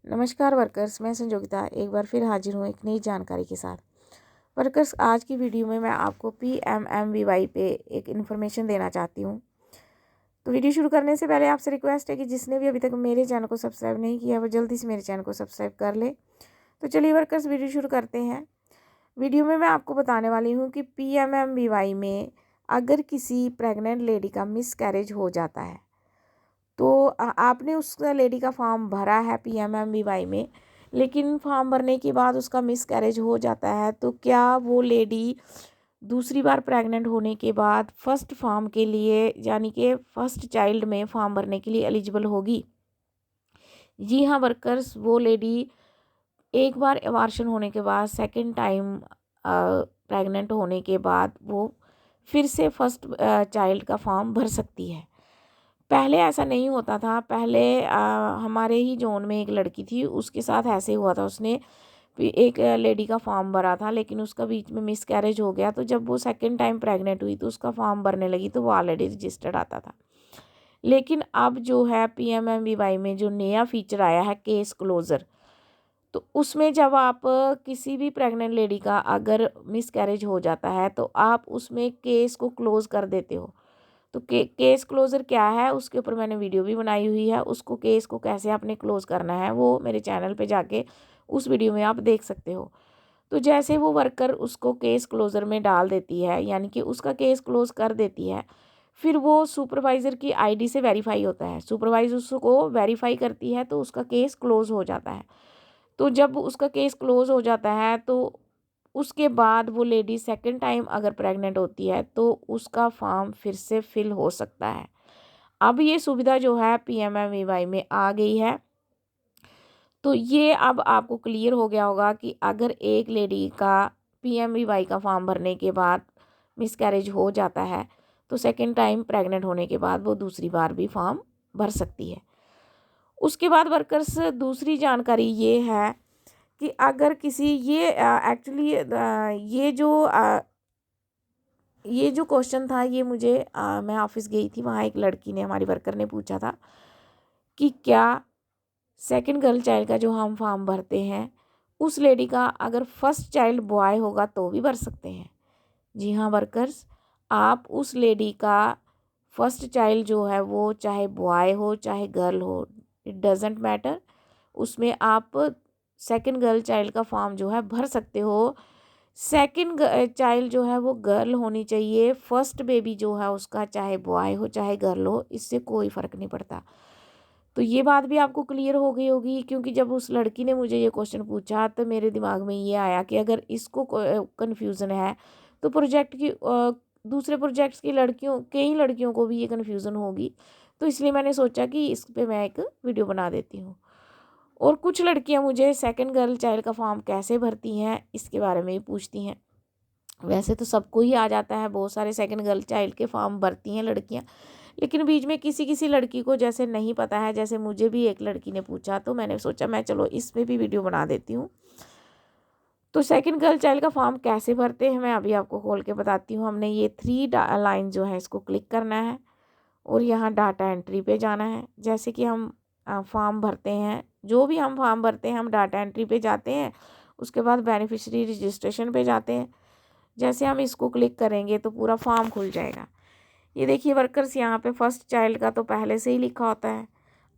नमस्कार वर्कर्स, मैं संजोगिता एक बार फिर हाजिर हूँ एक नई जानकारी के साथ। वर्कर्स, आज की वीडियो में मैं आपको PMMVY पे एक इन्फॉर्मेशन देना चाहती हूँ। तो वीडियो शुरू करने से पहले आपसे रिक्वेस्ट है कि जिसने भी अभी तक मेरे चैनल को सब्सक्राइब नहीं किया है वो जल्दी से मेरे चैनल को सब्सक्राइब कर ले। तो चलिए वर्कर्स, वीडियो शुरू करते हैं। वीडियो में मैं आपको बताने वाली हूँ कि PMMVY में अगर किसी प्रेग्नेंट लेडी का मिसकैरेज हो जाता है तो आपने उस लेडी का फॉर्म भरा है PMMVY में, लेकिन फॉर्म भरने के बाद उसका मिसकैरेज हो जाता है, तो क्या वो लेडी दूसरी बार प्रेग्नेंट होने के बाद फर्स्ट फॉर्म के लिए यानी कि फर्स्ट चाइल्ड में फॉर्म भरने के लिए एलिजिबल होगी? जी हाँ वर्कर्स, वो लेडी एक बार एबार्शन होने के बाद सेकंड टाइम प्रेग्नेंट होने के बाद वो फिर से फर्स्ट चाइल्ड का फॉर्म भर सकती है। पहले ऐसा नहीं होता था। पहले हमारे ही जोन में एक लड़की थी, उसके साथ ऐसे हुआ था। उसने एक लेडी का फॉर्म भरा था, लेकिन उसका बीच में मिसकैरेज हो गया। तो जब वो सेकंड टाइम प्रेग्नेंट हुई तो उसका फॉर्म भरने लगी तो वो ऑलरेडी रजिस्टर्ड आता था। लेकिन अब जो है PMMVY में जो नया फीचर आया है केस क्लोज़र, तो उसमें जब आप किसी भी प्रेग्नेंट लेडी का अगर मिसकैरेज हो जाता है तो आप उसमें केस को क्लोज़ कर देते हो। तो केस क्लोज़र क्या है, उसके ऊपर मैंने वीडियो भी बनाई हुई है। उसको केस को कैसे आपने क्लोज़ करना है वो मेरे चैनल पे जाके उस वीडियो में आप देख सकते हो। तो जैसे वो वर्कर उसको केस क्लोज़र में डाल देती है, यानी कि उसका केस क्लोज़ कर देती है, फिर वो सुपरवाइज़र की आईडी से वेरीफाई होता है। सुपरवाइज़र उसको वेरीफाई करती है तो उसका केस क्लोज़ हो जाता है। तो जब उसका केस क्लोज़ हो जाता है तो उसके बाद वो लेडी सेकंड टाइम अगर प्रेग्नेंट होती है तो उसका फॉर्म फिर से फिल हो सकता है। अब ये सुविधा जो है PMMVY में आ गई है। तो ये अब आपको क्लियर हो गया होगा कि अगर एक लेडी का PMVY का फॉर्म भरने के बाद मिसकैरेज हो जाता है तो सेकंड टाइम प्रेग्नेंट होने के बाद वो दूसरी बार भी फॉर्म भर सकती है। उसके बाद वर्कर्स, दूसरी जानकारी ये है कि अगर किसी ये एक्चुअली ये जो क्वेश्चन था ये मुझे मैं ऑफिस गई थी, वहाँ एक लड़की ने, हमारी वर्कर ने पूछा था कि क्या सेकंड गर्ल चाइल्ड का जो हम फॉर्म भरते हैं उस लेडी का अगर फर्स्ट चाइल्ड बॉय होगा तो भी भर सकते हैं? जी हाँ वर्कर्स, आप उस लेडी का फर्स्ट चाइल्ड जो है वो चाहे बॉय हो चाहे गर्ल हो, इट डजेंट मैटर, उसमें आप सेकंड गर्ल चाइल्ड का फॉर्म जो है भर सकते हो। सेकंड चाइल्ड जो है वो गर्ल होनी चाहिए। फर्स्ट बेबी जो है उसका चाहे बॉय हो चाहे गर्ल हो, इससे कोई फ़र्क नहीं पड़ता। तो ये बात भी आपको क्लियर हो गई होगी, क्योंकि जब उस लड़की ने मुझे ये क्वेश्चन पूछा तो मेरे दिमाग में ये आया कि अगर इसको कन्फ्यूज़न है तो प्रोजेक्ट की दूसरे प्रोजेक्ट्स की लड़कियों, कई लड़कियों को भी ये कन्फ्यूज़न होगी। तो इसलिए मैंने सोचा कि इस पे मैं एक वीडियो बना देती हूँ। और कुछ लड़कियां मुझे सेकंड गर्ल चाइल्ड का फॉर्म कैसे भरती हैं इसके बारे में भी पूछती हैं। वैसे तो सबको ही आ जाता है, बहुत सारे सेकंड गर्ल चाइल्ड के फॉर्म भरती हैं लड़कियां, लेकिन बीच में किसी किसी लड़की को जैसे नहीं पता है, जैसे मुझे भी एक लड़की ने पूछा तो मैंने सोचा मैं चलो इस पर भी वीडियो बना देती हूँ। तो सेकंड गर्ल चाइल्ड का फॉर्म कैसे भरते हैं मैं अभी आपको खोल के बताती हूँ। हमने ये 3 लाइन जो है इसको क्लिक करना है और यहाँ डाटा एंट्री पे जाना है। जैसे कि हम फॉर्म भरते हैं, जो भी हम फॉर्म भरते हैं हम डाटा एंट्री पे जाते हैं, उसके बाद बेनिफिशियरी रजिस्ट्रेशन पे जाते हैं। जैसे हम इसको क्लिक करेंगे तो पूरा फॉर्म खुल जाएगा। ये देखिए वर्कर्स, यहाँ पे फर्स्ट चाइल्ड का तो पहले से ही लिखा होता है।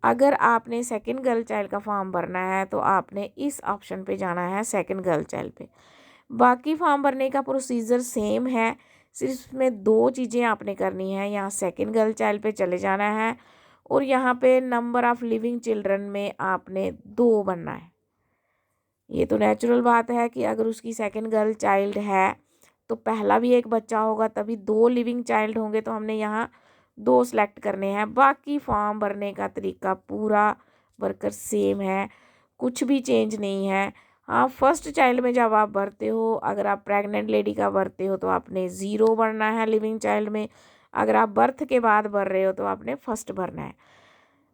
अगर आपने सेकंड गर्ल चाइल्ड का फॉर्म भरना है तो आपने इस ऑप्शन पे जाना है, सेकंड गर्ल चाइल्ड पे। बाकी फॉर्म भरने का प्रोसीजर सेम है, सिर्फ इसमें 2 चीज़ें आपने करनी है। यहाँ सेकंड गर्ल चाइल्ड पे चले जाना है और यहाँ पे नंबर ऑफ़ लिविंग चिल्ड्रन में आपने 2 भरना है। ये तो नेचुरल बात है कि अगर उसकी सेकंड गर्ल चाइल्ड है तो पहला भी एक बच्चा होगा, तभी 2 लिविंग चाइल्ड होंगे, तो हमने यहाँ 2 सेलेक्ट करने हैं। बाकी फॉर्म भरने का तरीका पूरा वर्कर सेम है, कुछ भी चेंज नहीं है। हाँ, फर्स्ट चाइल्ड में जब आप भरते हो, अगर आप प्रेग्नेंट लेडी का भरते हो तो आपने 0 भरना है लिविंग चाइल्ड में। अगर आप बर्थ के बाद भर रहे हो तो आपने फर्स्ट भरना है।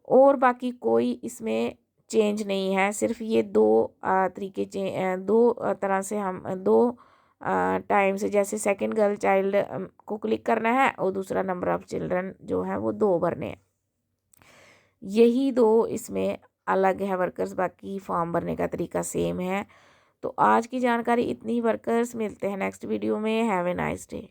और बाकी कोई इसमें चेंज नहीं है, सिर्फ ये 2 तरीके 2 तरह से हम 2 टाइम से, जैसे सेकंड गर्ल चाइल्ड को क्लिक करना है और दूसरा नंबर ऑफ़ चिल्ड्रन जो है वो 2 भरने हैं। यही 2 इसमें अलग है वर्कर्स, बाकी फॉर्म भरने का तरीका सेम है। तो आज की जानकारी इतनी। वर्कर्स मिलते हैं नेक्स्ट वीडियो में। Have a nice day.